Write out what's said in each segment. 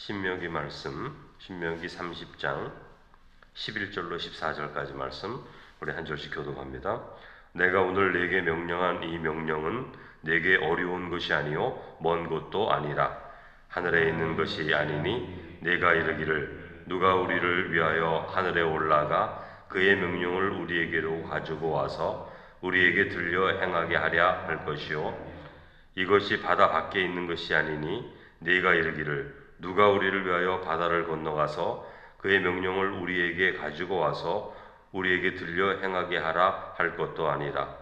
신명기 말씀, 신명기 30장 11절로 14절까지 말씀 우리 한 절씩 교독합니다. 내가 오늘 네게 명령한 이 명령은 네게 어려운 것이 아니요 먼 것도 아니라 하늘에 있는 것이 아니니 네가 이르기를 누가 우리를 위하여 하늘에 올라가 그의 명령을 우리에게로 가지고 와서 우리에게 들려 행하게 하랴 할 것이요 이것이 바다 밖에 있는 것이 아니니 네가 이르기를 누가 우리를 위하여 바다를 건너가서 그의 명령을 우리에게 가지고 와서 우리에게 들려 행하게 하라 할 것도 아니라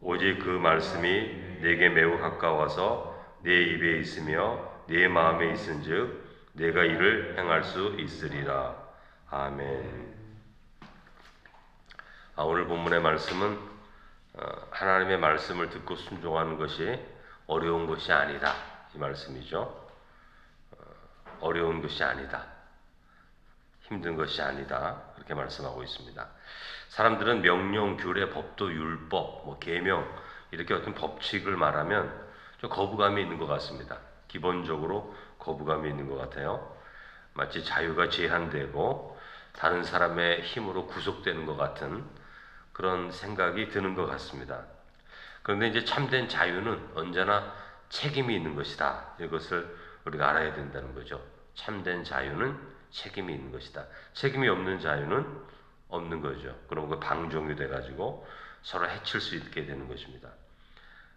오직 그 말씀이 네게 매우 가까워서 네 입에 있으며 네 마음에 있은즉 네가 이를 행할 수 있으리라. 아멘. 오늘 본문의 말씀은 하나님의 말씀을 듣고 순종하는 것이 어려운 것이 아니다, 이 말씀이죠. 어려운 것이 아니다, 힘든 것이 아니다, 그렇게 말씀하고 있습니다. 사람들은 명령, 규례, 법도, 율법, 계명 이렇게 어떤 법칙을 말하면 좀 거부감이 있는 것 같습니다. 기본적으로 거부감이 있는 것 같아요. 마치 자유가 제한되고 다른 사람의 힘으로 구속되는 것 같은 그런 생각이 드는 것 같습니다. 그런데 이제 참된 자유는 언제나 책임이 있는 것이다, 이것을 우리가 알아야 된다는 거죠. 참된 자유는 책임이 있는 것이다. 책임이 없는 자유는 없는 거죠. 그럼 그 방종이 돼가지고 서로 해칠 수 있게 되는 것입니다.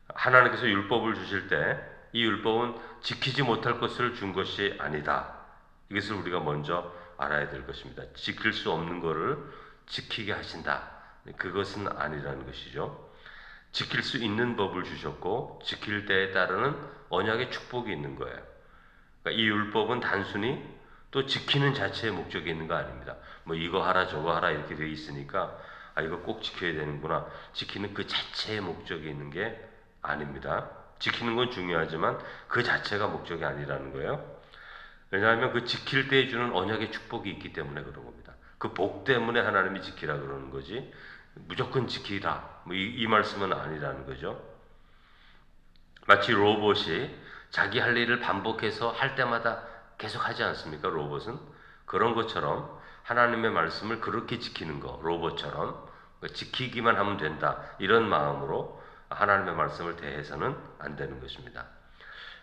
하나님께서 율법을 주실 때 이 율법은 지키지 못할 것을 준 것이 아니다, 이것을 우리가 먼저 알아야 될 것입니다. 지킬 수 없는 것을 지키게 하신다, 그것은 아니라는 것이죠. 지킬 수 있는 법을 주셨고 지킬 때에 따르는 언약의 축복이 있는 거예요. 그러니까 이 율법은 단순히 또 지키는 자체의 목적이 있는 거 아닙니다. 이거 하라 저거 하라 이렇게 되어 있으니까 이거 꼭 지켜야 되는구나, 지키는 그 자체의 목적이 있는 게 아닙니다. 지키는 건 중요하지만 그 자체가 목적이 아니라는 거예요. 왜냐하면 그 지킬 때 주는 언약의 축복이 있기 때문에 그런 겁니다. 그 복 때문에 하나님이 지키라 그러는 거지 무조건 지키라, 이 말씀은 아니라는 거죠. 마치 로봇이 자기 할 일을 반복해서 할 때마다 계속 하지 않습니까? 로봇은 그런 것처럼 하나님의 말씀을 그렇게 지키는 거, 로봇처럼 지키기만 하면 된다, 이런 마음으로 하나님의 말씀을 대해서는 안 되는 것입니다.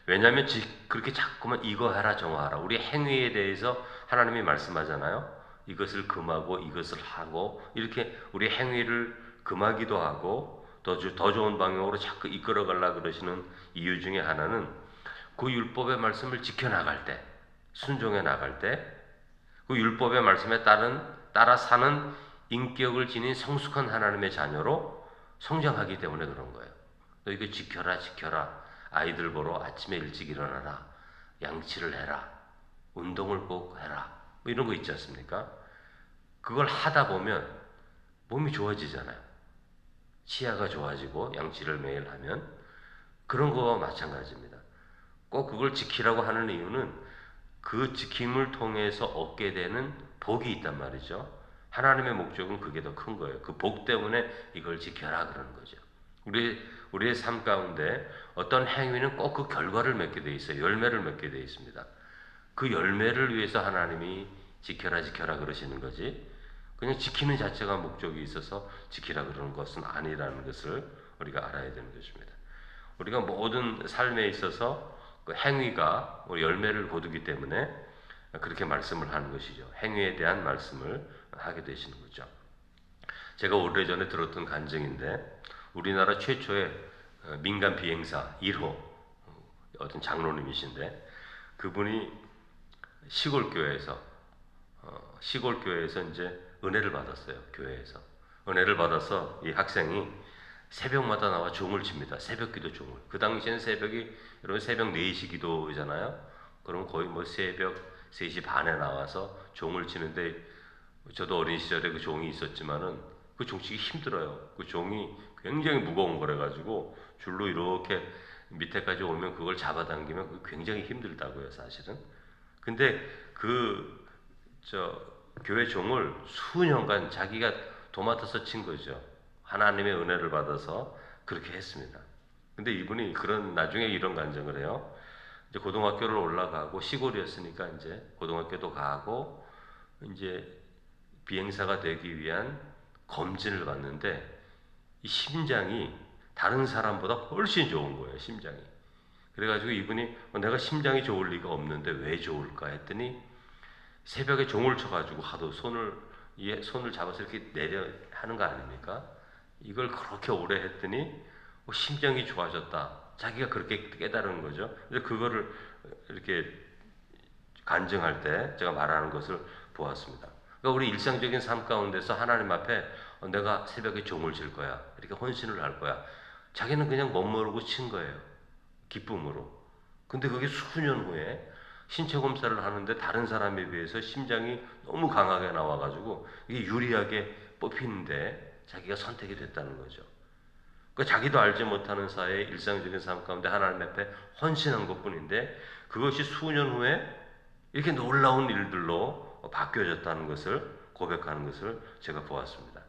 왜냐하면 그렇게 자꾸만 이거 해라 저거 하라, 우리 행위에 대해서 하나님이 말씀하잖아요. 이것을 금하고 이것을 하고, 이렇게 우리 행위를 금하기도 하고 더 좋은 방향으로 자꾸 이끌어 가려고 그러시는 이유 중에 하나는 그 율법의 말씀을 지켜나갈 때, 순종해 나갈 때 그 율법의 말씀에 따라 사는 인격을 지닌 성숙한 하나님의 자녀로 성장하기 때문에 그런 거예요. 너 이거 지켜라 지켜라, 아이들 보러 아침에 일찍 일어나라, 양치를 해라, 운동을 꼭 해라, 이런 거 있지 않습니까? 그걸 하다 보면 몸이 좋아지잖아요. 치아가 좋아지고 양치를 매일 하면 그런 거와 마찬가지입니다. 꼭 그걸 지키라고 하는 이유는 그 지킴을 통해서 얻게 되는 복이 있단 말이죠. 하나님의 목적은 그게 더 큰 거예요. 그 복 때문에 이걸 지켜라 그러는 거죠. 우리의 삶 가운데 어떤 행위는 꼭 그 결과를 맺게 돼 있어요. 열매를 맺게 돼 있습니다. 그 열매를 위해서 하나님이 지켜라 지켜라 그러시는 거지, 그냥 지키는 자체가 목적이 있어서 지키라 그러는 것은 아니라는 것을 우리가 알아야 되는 것입니다. 우리가 모든 삶에 있어서 그 행위가 우리 열매를 거두기 때문에 그렇게 말씀을 하는 것이죠. 행위에 대한 말씀을 하게 되시는 거죠. 제가 오래전에 들었던 간증인데, 우리나라 최초의 민간 비행사 1호 어떤 장로님이신데, 그분이 시골교회에서 이제 은혜를 받았어요. 교회에서 은혜를 받아서 이 학생이 새벽마다 나와 종을 칩니다. 새벽 기도 종을. 그 당시에는 새벽이, 여러분 새벽 4시 기도잖아요. 그럼 거의 새벽 3시 반에 나와서 종을 치는데, 저도 어린 시절에 그 종이 있었지만은 그 종치기 힘들어요. 그 종이 굉장히 무거운 거래가지고 줄로 이렇게 밑에까지 오면 그걸 잡아당기면 굉장히 힘들다고요, 사실은. 근데 교회 종을 수년간 자기가 도맡아서 친 거죠. 하나님의 은혜를 받아서 그렇게 했습니다. 근데 이분이 나중에 이런 간증을 해요. 이제 고등학교를 올라가고 시골이었으니까 이제 고등학교도 가고 이제 비행사가 되기 위한 검진을 받는데 이 심장이 다른 사람보다 훨씬 좋은 거예요. 심장이. 그래가지고 이분이 내가 심장이 좋을 리가 없는데 왜 좋을까 했더니 새벽에 종을 쳐가지고 하도 손을 잡아서 이렇게 내려 하는 거 아닙니까? 이걸 그렇게 오래 했더니 심장이 좋아졌다. 자기가 그렇게 깨달은 거죠. 그래서 그거를 이렇게 간증할 때 제가 말하는 것을 보았습니다. 그러니까 우리 일상적인 삶 가운데서 하나님 앞에 내가 새벽에 종을 질 거야. 이렇게 헌신을 할 거야. 자기는 그냥 멋모르고 친 거예요. 기쁨으로. 근데 그게 수년 후에 신체 검사를 하는데 다른 사람에 비해서 심장이 너무 강하게 나와가지고 이게 유리하게 뽑히는데 자기가 선택이 됐다는 거죠. 그러니까 자기도 알지 못하는 사이에 일상적인 삶 가운데 하나님 앞에 헌신한 것뿐인데 그것이 수년 후에 이렇게 놀라운 일들로 바뀌어졌다는 것을 고백하는 것을 제가 보았습니다.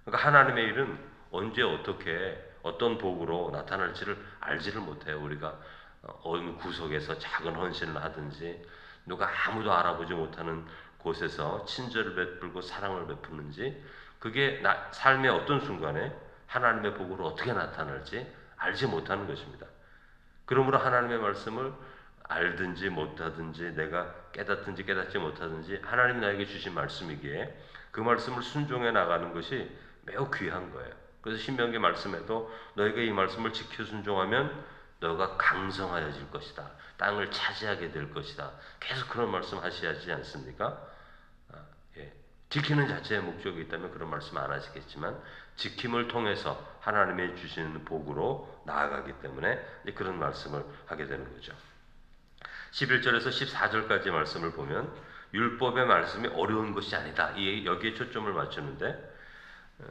그러니까 하나님의 일은 언제 어떻게 어떤 복으로 나타날지를 알지를 못해요. 우리가 어느 구석에서 작은 헌신을 하든지 누가 아무도 알아보지 못하는 곳에서 친절을 베풀고 사랑을 베푸는지 그게 삶의 어떤 순간에 하나님의 복으로 어떻게 나타날지 알지 못하는 것입니다. 그러므로 하나님의 말씀을 알든지 못하든지 내가 깨닫든지 깨닫지 못하든지 하나님이 나에게 주신 말씀이기에 그 말씀을 순종해 나가는 것이 매우 귀한 거예요. 그래서 신명기 말씀에도 너희가 이 말씀을 지켜 순종하면 너가 강성하여질 것이다. 땅을 차지하게 될 것이다. 계속 그런 말씀 하시지 않습니까? 예. 지키는 자체의 목적이 있다면 그런 말씀 안 하시겠지만 지킴을 통해서 하나님이 주시는 복으로 나아가기 때문에 그런 말씀을 하게 되는 거죠. 11절에서 14절까지 말씀을 보면 율법의 말씀이 어려운 것이 아니다. 여기에 초점을 맞추는데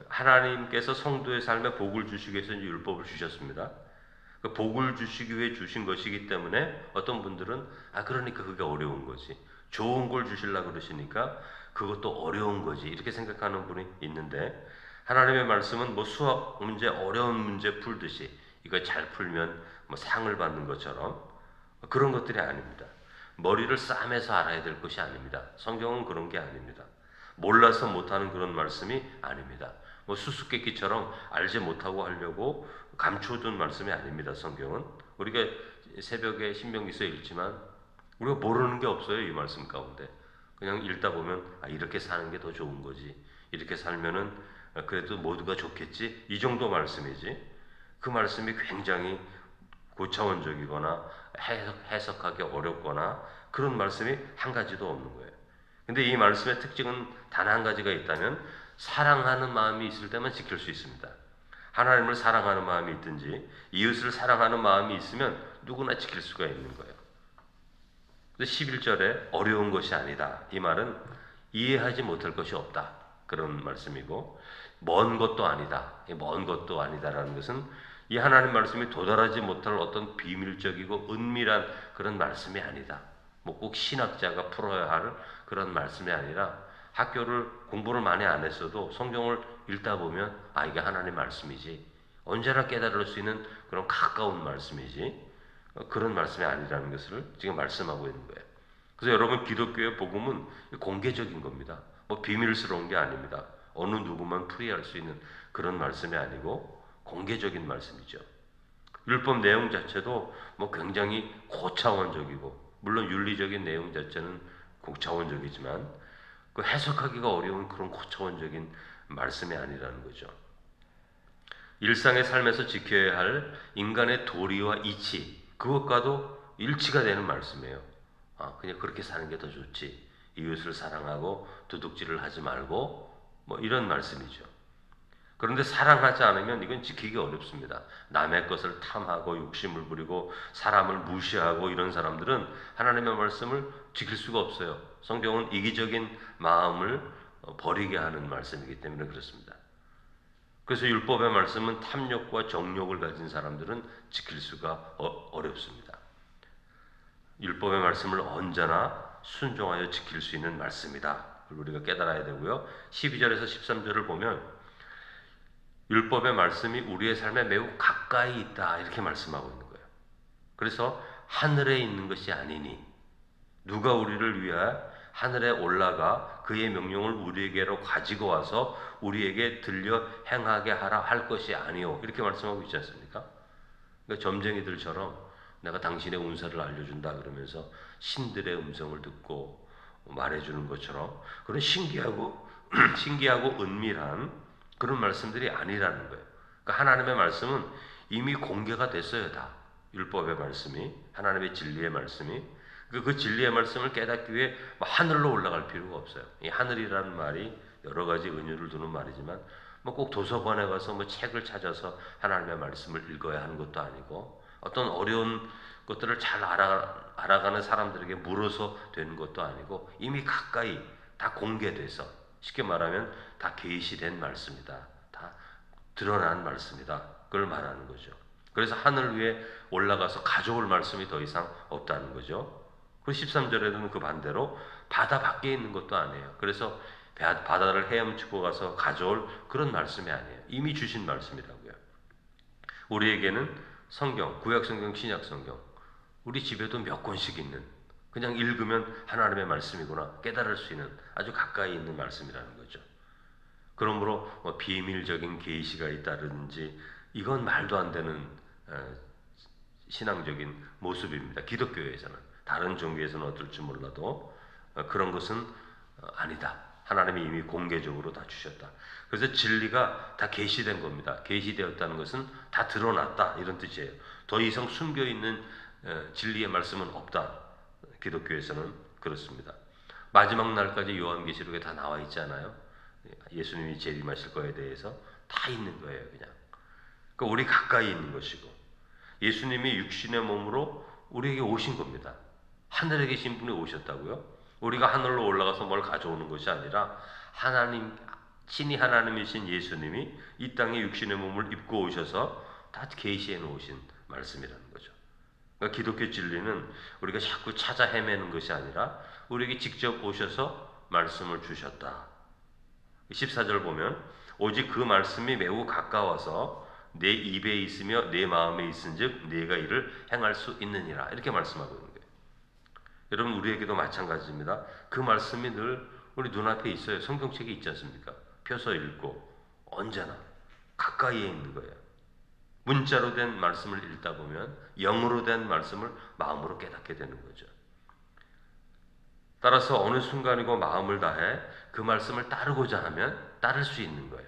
하나님께서 성도의 삶에 복을 주시기 위해서 율법을 주셨습니다. 그 복을 주시기 위해 주신 것이기 때문에 어떤 분들은 그러니까 그게 어려운 거지. 좋은 걸 주시려고 그러시니까 그것도 어려운 거지. 이렇게 생각하는 분이 있는데 하나님의 말씀은 뭐 수학 문제 어려운 문제 풀듯이 이거 잘 풀면 뭐 상을 받는 것처럼 그런 것들이 아닙니다. 머리를 싸매서 알아야 될 것이 아닙니다. 성경은 그런 게 아닙니다. 몰라서 못하는 그런 말씀이 아닙니다. 뭐 수수께끼처럼 알지 못하고 하려고 감춰둔 말씀이 아닙니다. 성경은 우리가 새벽에 신명기서 읽지만 우리가 모르는 게 없어요. 이 말씀 가운데 그냥 읽다 보면 이렇게 사는 게 더 좋은 거지. 이렇게 살면은 그래도 모두가 좋겠지. 이 정도 말씀이지. 그 말씀이 굉장히 고차원적이거나 해석하기 어렵거나 그런 말씀이 한 가지도 없는 거예요. 근데 이 말씀의 특징은 단 한 가지가 있다면 사랑하는 마음이 있을 때만 지킬 수 있습니다. 하나님을 사랑하는 마음이 있든지 이웃을 사랑하는 마음이 있으면 누구나 지킬 수가 있는 거예요. 11절에 어려운 것이 아니다. 이 말은 이해하지 못할 것이 없다. 그런 말씀이고 먼 것도 아니다. 먼 것도 아니다라는 것은 이 하나님 말씀이 도달하지 못할 어떤 비밀적이고 은밀한 그런 말씀이 아니다. 뭐 꼭 신학자가 풀어야 할 그런 말씀이 아니라 학교를 공부를 많이 안 했어도 성경을 읽다 보면 이게 하나님 말씀이지. 언제나 깨달을 수 있는 그런 가까운 말씀이지. 그런 말씀이 아니라는 것을 지금 말씀하고 있는 거예요. 그래서 여러분 기독교의 복음은 공개적인 겁니다. 뭐 비밀스러운 게 아닙니다. 어느 누구만 풀이할 수 있는 그런 말씀이 아니고 공개적인 말씀이죠. 율법 내용 자체도 뭐 굉장히 고차원적이고 물론 윤리적인 내용 자체는 고차원적이지만 그 해석하기가 어려운 그런 고차원적인 말씀이 아니라는 거죠. 일상의 삶에서 지켜야 할 인간의 도리와 이치 그것과도 일치가 되는 말씀이에요. 그냥 그렇게 사는 게 더 좋지. 이웃을 사랑하고 도둑질을 하지 말고 뭐 이런 말씀이죠. 그런데 사랑하지 않으면 이건 지키기 어렵습니다. 남의 것을 탐하고 욕심을 부리고 사람을 무시하고 이런 사람들은 하나님의 말씀을 지킬 수가 없어요. 성경은 이기적인 마음을 버리게 하는 말씀이기 때문에 그렇습니다. 그래서 율법의 말씀은 탐욕과 정욕을 가진 사람들은 지킬 수가 어렵습니다. 율법의 말씀을 언제나 순종하여 지킬 수 있는 말씀이다. 우리가 깨달아야 되고요. 12절에서 13절을 보면 율법의 말씀이 우리의 삶에 매우 가까이 있다 이렇게 말씀하고 있는 거예요. 그래서 하늘에 있는 것이 아니니 누가 우리를 위하여 하늘에 올라가 그의 명령을 우리에게로 가지고 와서 우리에게 들려 행하게 하라 할 것이 아니오. 이렇게 말씀하고 있지 않습니까? 그러니까 점쟁이들처럼 내가 당신의 운세를 알려준다 그러면서 신들의 음성을 듣고 말해주는 것처럼 그런 신기하고 신기하고 은밀한 그런 말씀들이 아니라는 거예요. 그러니까 하나님의 말씀은 이미 공개가 됐어요. 다 율법의 말씀이, 하나님의 진리의 말씀이. 그 진리의 말씀을 깨닫기 위해 하늘로 올라갈 필요가 없어요. 이 하늘이라는 말이 여러 가지 은유를 두는 말이지만 꼭 도서관에 가서 책을 찾아서 하나님의 말씀을 읽어야 하는 것도 아니고 어떤 어려운 것들을 잘 알아가는 사람들에게 물어서 되는 것도 아니고 이미 가까이 다 공개돼서 쉽게 말하면 다 계시된 말씀이다. 다 드러난 말씀이다. 그걸 말하는 거죠. 그래서 하늘 위에 올라가서 가져올 말씀이 더 이상 없다는 거죠. 그 13절에는 그 반대로 바다 밖에 있는 것도 아니에요. 그래서 바다를 헤엄치고 가서 가져올 그런 말씀이 아니에요. 이미 주신 말씀이라고요. 우리에게는 성경, 구약 성경, 신약 성경, 우리 집에도 몇 권씩 있는, 그냥 읽으면 하나님의 말씀이구나 깨달을 수 있는 아주 가까이 있는 말씀이라는 거죠. 그러므로 비밀적인 계시가 있다든지 이건 말도 안 되는 신앙적인 모습입니다. 기독교에서는. 다른 종교에서는 어떨지 몰라도 그런 것은 아니다. 하나님이 이미 공개적으로 다 주셨다. 그래서 진리가 다 계시된 겁니다. 계시되었다는 것은 다 드러났다 이런 뜻이에요. 더 이상 숨겨있는 진리의 말씀은 없다. 기독교에서는 그렇습니다. 마지막 날까지 요한계시록에 다 나와 있잖아요. 예수님이 재림하실 거에 대해서 다 있는 거예요. 그냥. 그러니까 우리 가까이 있는 것이고 예수님이 육신의 몸으로 우리에게 오신 겁니다. 하늘에 계신 분이 오셨다고요? 우리가 하늘로 올라가서 뭘 가져오는 것이 아니라 하나님, 친히 하나님이신 예수님이 이 땅에 육신의 몸을 입고 오셔서 다 계시해 놓으신 말씀이라는 거죠. 그러니까 기독교 진리는 우리가 자꾸 찾아 헤매는 것이 아니라 우리에게 직접 오셔서 말씀을 주셨다. 14절 보면 오직 그 말씀이 매우 가까워서 내 입에 있으며 내 마음에 있은즉 내가 이를 행할 수 있느니라. 이렇게 말씀하고 있는 거예요. 여러분 우리에게도 마찬가지입니다. 그 말씀이 늘 우리 눈앞에 있어요. 성경책에 있지 않습니까? 펴서 읽고 언제나 가까이에 있는 거예요. 문자로 된 말씀을 읽다 보면 영으로 된 말씀을 마음으로 깨닫게 되는 거죠. 따라서 어느 순간이고 마음을 다해 그 말씀을 따르고자 하면 따를 수 있는 거예요.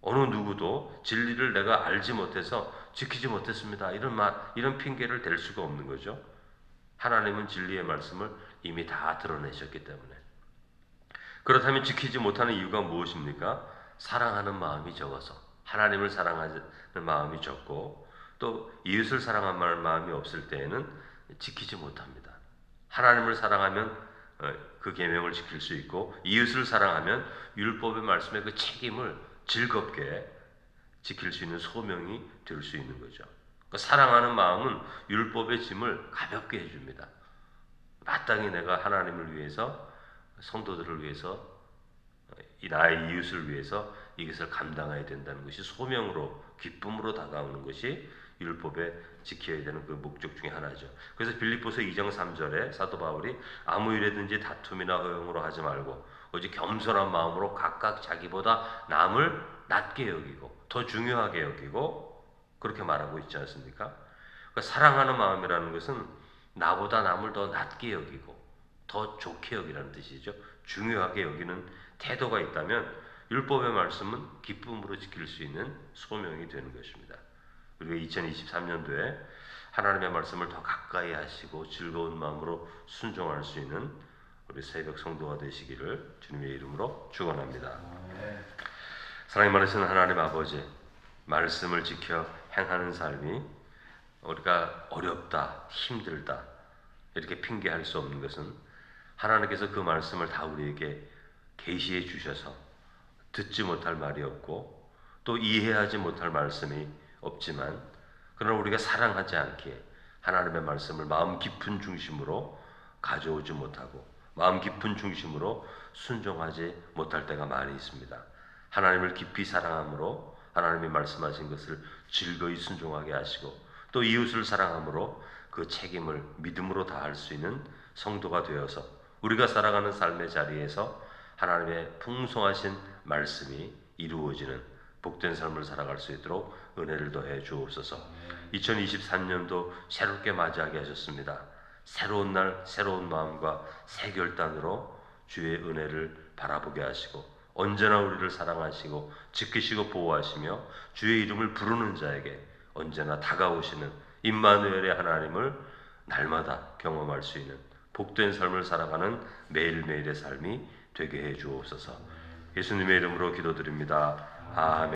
어느 누구도 진리를 내가 알지 못해서 지키지 못했습니다. 이런 핑계를 댈 수가 없는 거죠. 하나님은 진리의 말씀을 이미 다 드러내셨기 때문에. 그렇다면 지키지 못하는 이유가 무엇입니까? 사랑하는 마음이 적어서. 하나님을 사랑하는 마음이 적고 또 이웃을 사랑하는 마음이 없을 때에는 지키지 못합니다. 하나님을 사랑하면 그 계명을 지킬 수 있고 이웃을 사랑하면 율법의 말씀의 그 책임을 즐겁게 지킬 수 있는 소명이 될 수 있는 거죠. 그러니까 사랑하는 마음은 율법의 짐을 가볍게 해줍니다. 마땅히 내가 하나님을 위해서 성도들을 위해서 나의 이웃을 위해서 이것을 감당해야 된다는 것이 소명으로 기쁨으로 다가오는 것이 율법에 지켜야 되는 그 목적 중에 하나죠. 그래서 빌립보서 2장 3절에 사도 바울이 아무 일에든지 다툼이나 허용으로 하지 말고 오직 겸손한 마음으로 각각 자기보다 남을 낮게 여기고 더 중요하게 여기고 그렇게 말하고 있지 않습니까? 그러니까 사랑하는 마음이라는 것은 나보다 남을 더 낮게 여기고 더 좋게 여기라는 뜻이죠. 중요하게 여기는 태도가 있다면 율법의 말씀은 기쁨으로 지킬 수 있는 소명이 되는 것입니다. 우리가 2023년도에 하나님의 말씀을 더 가까이 하시고 즐거운 마음으로 순종할 수 있는 우리 새벽 성도가 되시기를 주님의 이름으로 축원합니다. 사랑이 많으신 하나님 아버지, 말씀을 지켜 행하는 삶이 우리가 어렵다, 힘들다 이렇게 핑계할 수 없는 것은 하나님께서 그 말씀을 다 우리에게 계시해 주셔서 듣지 못할 말이 없고 또 이해하지 못할 말씀이 없지만 그러나 우리가 사랑하지 않기에 하나님의 말씀을 마음 깊은 중심으로 가져오지 못하고 마음 깊은 중심으로 순종하지 못할 때가 많이 있습니다. 하나님을 깊이 사랑함으로 하나님이 말씀하신 것을 즐거이 순종하게 하시고 또 이웃을 사랑함으로 그 책임을 믿음으로 다할 수 있는 성도가 되어서 우리가 살아가는 삶의 자리에서 하나님의 풍성하신 말씀이 이루어지는 복된 삶을 살아갈 수 있도록 은혜를 더해 주옵소서. 2023년도 새롭게 맞이하게 하셨습니다. 새로운 날, 새로운 마음과 새 결단으로 주의 은혜를 바라보게 하시고 언제나 우리를 사랑하시고 지키시고 보호하시며 주의 이름을 부르는 자에게 언제나 다가오시는 임마누엘의 하나님을 날마다 경험할 수 있는 복된 삶을 살아가는 매일매일의 삶이 되게 해 주옵소서. 예수님의 이름으로 기도드립니다. 아멘.